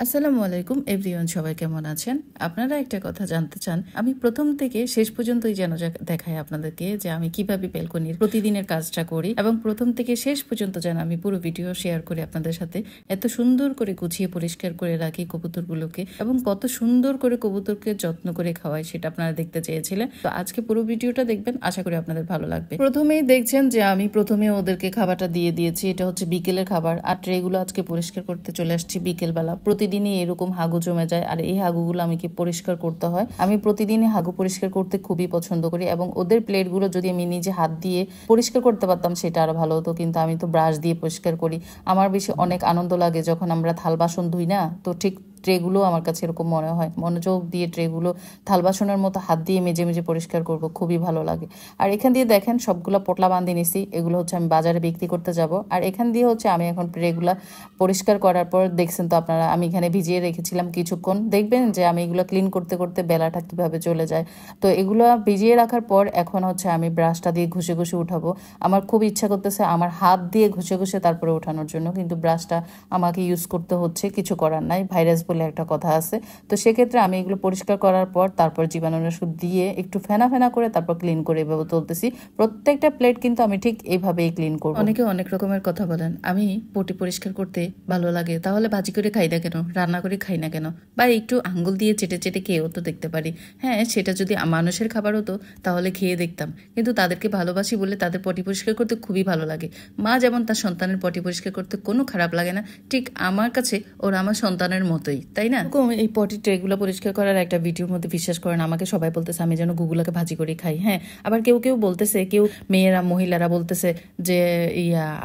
আসসালামু আলাইকুম এভরিওয়ান, সবাই কেমন আছেন? আপনারা একটা কথা জানতে চান, আমি প্রথম থেকে শেষ পর্যন্তই যেন দেখাই আপনাদেরকে যে আমি কিভাবে বেলকনির প্রতিদিনের কাজটা করি, এবং প্রথম থেকে শেষ পর্যন্ত যেন আমি পুরো ভিডিও শেয়ার করি আপনাদের সাথে। এত সুন্দর করে গুছিয়ে পরিষ্কার করে রাখি কবুতরগুলোকে, এবং কত সুন্দর করে কবুতরকে যত্ন করে খাওয়াই, সেটা আপনারা দেখতে চেয়েছিলেন। তো আজকে পুরো ভিডিওটা দেখবেন, আশা করি আপনাদের ভালো লাগবে। প্রথমেই দেখছেন যে আমি প্রথমে ওদেরকে খাবারটা দিয়ে দিয়েছি। এটা হচ্ছে বিকেলের খাবার, আর ট্রেগুলো আজকে পরিষ্কার করতে চলে আসছি বিকেলবেলা। প্রতিদিনই এরকম হাগু জমে যায়, আর এই হাগুগুলো আমাকে পরিষ্কার করতে হয়। আমি প্রতিদিনই হাগু পরিষ্কার করতে খুবই পছন্দ করি, এবং ওদের প্লেটগুলো যদি আমি নিজে হাত দিয়ে পরিষ্কার করতে পারতাম সেটা আরো ভালো হতো, কিন্তু আমি তো ব্রাশ দিয়ে পরিষ্কার করি। আমার বেশি অনেক আনন্দ লাগে যখন আমরা থাল বাসন ধুই না, তো ঠিক ট্রেগুলো আমার কাছে এরকম মনে হয়, মনোযোগ দিয়ে ট্রেগুলো থাল বাসনের মতো হাত দিয়ে মেজে মেজে পরিষ্কার করব, খুবই ভালো লাগে। আর এখান দিয়ে দেখেন সবগুলো পোটলা বাঁধে নিছি, এগুলো হচ্ছে আমি বাজারে বিক্রি করতে যাব। আর এখান দিয়ে হচ্ছে আমি এখন ট্রেগুলো পরিষ্কার করার পর দেখছেন তো আপনারা, আমি এখানে ভিজিয়ে রেখেছিলাম কিছুক্ষণ। দেখবেন যে আমি এগুলো ক্লিন করতে করতে বেলাটা কিভাবে চলে যায়। তো এগুলো ভিজিয়ে রাখার পর এখন হচ্ছে আমি ব্রাশটা দিয়ে ঘষে ঘষে উঠাবো। আমার খুব ইচ্ছা করতেছে আমার হাত দিয়ে ঘষে ঘষে তারপরে ওঠানোর জন্য, কিন্তু ব্রাশটা আমাকে ইউজ করতে হচ্ছে, কিছু করার নাই, ভাইরাস বলে একটা কথা আছে। তো সেক্ষেত্রে আমি এগুলো পরিষ্কার করার পর তারপর জীবাণুনাশক দিয়ে একটু ফেনা ফেনা করে তারপর ক্লিন করে এভাবে তুলতেছি। প্রত্যেকটা প্লেট কিন্তু আমি ঠিক এইভাবেই ক্লিন করবো। অনেকে অনেক রকমের কথা বলেন, আমি পটি পরিষ্কার করতে ভালো লাগে, তাহলে ভাজি করে খাই না কেন, রান্না করে খাই না কেন, বা একটু আঙ্গুল দিয়ে চেটে চেটে খেয়েও তো দেখতে পারি। হ্যাঁ, সেটা যদি মানুষের খাবার হতো তাহলে খেয়ে দেখতাম, কিন্তু তাদেরকে ভালোবাসি বলে তাদের পটি পরিষ্কার করতে খুবই ভালো লাগে। মা যেমন তার সন্তানের পটি পরিষ্কার করতে কোনো খারাপ লাগে না, ঠিক আমার কাছে ওরা আমার সন্তানের মতোই, তাই না? এই পটি ট্রেগুলো পরিষ্কার করার একটা ভিডিওর মধ্যে বিশ্বাস করেন আমাকে সবাই বলতেছে আমি যেন গুগুলাকে ভাজি করে খাই। হ্যাঁ, আবার কেউ কেউ বলতেছে, কেউ মেয়েরা মহিলারা বলতেছে যে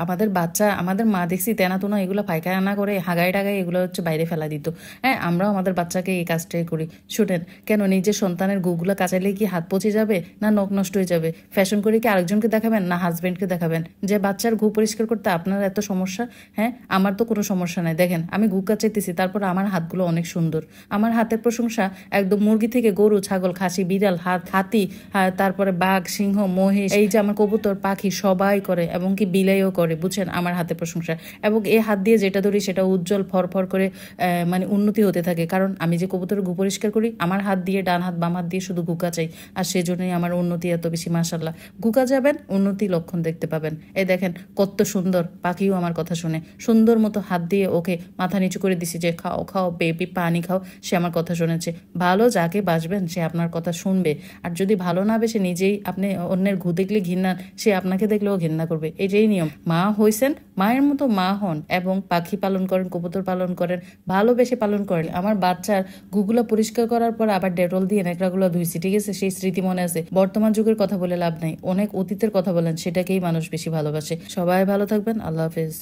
আমাদের বাচ্চা, আমাদের মা দেখছি তেনা তোনা এগুলো পায়খানা করে হাগায় টাগায় এগুলো হচ্ছে বাইরে ফেলা দিত। হ্যাঁ, আমরাও আমাদের বাচ্চাকে এই কাজটাই করি। শুনেন, কেন নিজের সন্তানের গুগুলা কাচাইলে কি হাত পচে যাবে, না নখ নষ্ট হয়ে যাবে? ফ্যাশন করে কি আরেকজনকে দেখাবেন, না হাজবেন্ডকে দেখাবেন যে বাচ্চার গু পরিষ্কার করতে আপনার এত সমস্যা? হ্যাঁ, আমার তো কোনো সমস্যা নাই। দেখেন আমি গু কাচাইতেছি, তারপর আমার হাতগুলো অনেক সুন্দর। আমার হাতের প্রশংসা একদম মুরগি থেকে গরু, ছাগল, খাসি, বিড়াল, হাতি, তারপরে বাঘ, সিংহ, মহিষ, এই যে আমার কবুতর, পাখি সবাই করে, এবং কি বিলাইও করে, বুঝছেন আমার হাতের প্রশংসা। এবং এই হাত দিয়ে যেটা ধরি সেটা উজ্জ্বল ফরফর করে মানে উন্নতি হতে থাকে, কারণ আমি যে কবুতরের গু পরিষ্কার করি আমার হাত দিয়ে, ডান হাত বাম হাত দিয়ে শুধু গুকা চাই, আর সেজন্যই আমার উন্নতি এত বেশি। মাশাল্লাহ, গুকা যাবেন উন্নতি লক্ষণ দেখতে পাবেন। এই দেখেন কত সুন্দর, পাখিও আমার কথা শুনে সুন্দর মতো হাত দিয়ে ওকে মাথা নিচু করে দিছি যে খাও খাও বেবি, পানি খাও। সে আমার কথা শুনেছে। ভালো যাকে বাসবেন সে আপনার কথা শুনবে, আর যদি ভালো না বেসে নিজেই আপনি অন্যের ঘু দেখলে ঘৃণা, সে আপনাকে দেখলেও ঘৃণা করবে। এটাই নিয়ম। মা হইছেন, মায়ের মতো মা হন, এবং পাখি পালন করেন, কবুতর পালন করেন, ভালোবেসে পালন করেন। আমার বাচ্চার গুগুলো পরিষ্কার করার পর আবার ডেটল দিয়ে নেকড়াগুলো ধুইছি, ঠিক আছে? সেই স্মৃতি মনে আছে। বর্তমান যুগের কথা বলে লাভ নাই, অনেক অতীতের কথা বলেন, সেটাকেই মানুষ বেশি ভালোবাসে। সবাই ভালো থাকবেন, আল্লাহ হাফেজ।